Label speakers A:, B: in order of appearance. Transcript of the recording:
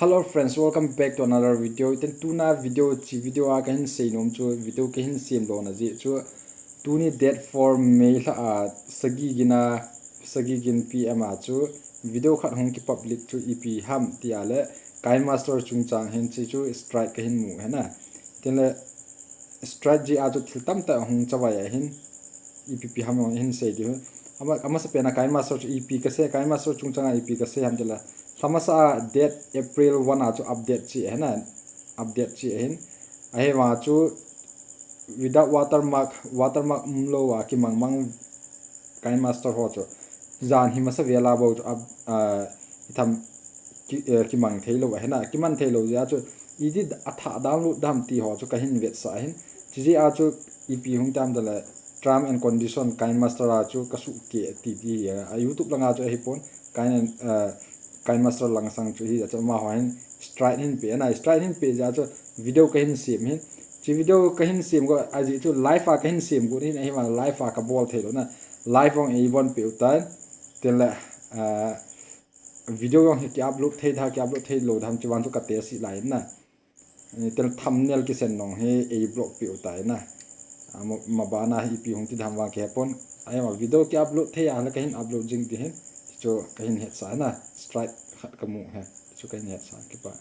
A: Hello friends, welcome back to another video. Iten tuna video a kahin sei nom chu video kahin sim lo na ji chu tuni date for May la sagi gin PM a chu video khat hong ki public chu EP ham ti ale kai master chung chang hen chi chu strike kahin mu hena tin le strike ji a chu thil tam ta hong chawai a hin EPP ham hin sei di ama sa pena kai master chu EP ka se kai master chung chang EP ka se ham jala Thamasa date April 1 achu update chi hena update chi hin ahe wa chu without watermark mlo wa ki mangmang kai master ho chu zan himasa vela bo chu itham ki mang thailo hena ki man thailo ya chu idi atha download dam ti ho chu ka hin vet sa hin ji a chu ep hung tam dala term and condition kai master a chu kasu ke ti YouTube langa chu hi pon kai master lang sang chu hi cha ma hoin strike hin pe na strike hin pe ja chu video kahin sim hin chi video kahin sim go aji chu live a kahin sim go ni hi ma live a ka bol thelo na live ong e bon pe utan tel video ong ki upload thei lo dham chu wan chu ka te si lai na tel thumbnail ki sen nong he e block pe utai na ma ba na hi pi hong ti dham wa ke pon ai ma video ki upload thei a la kahin upload jing ti hin cho kahin het sa na strike khat kamu ha chu kahin het sa ki pa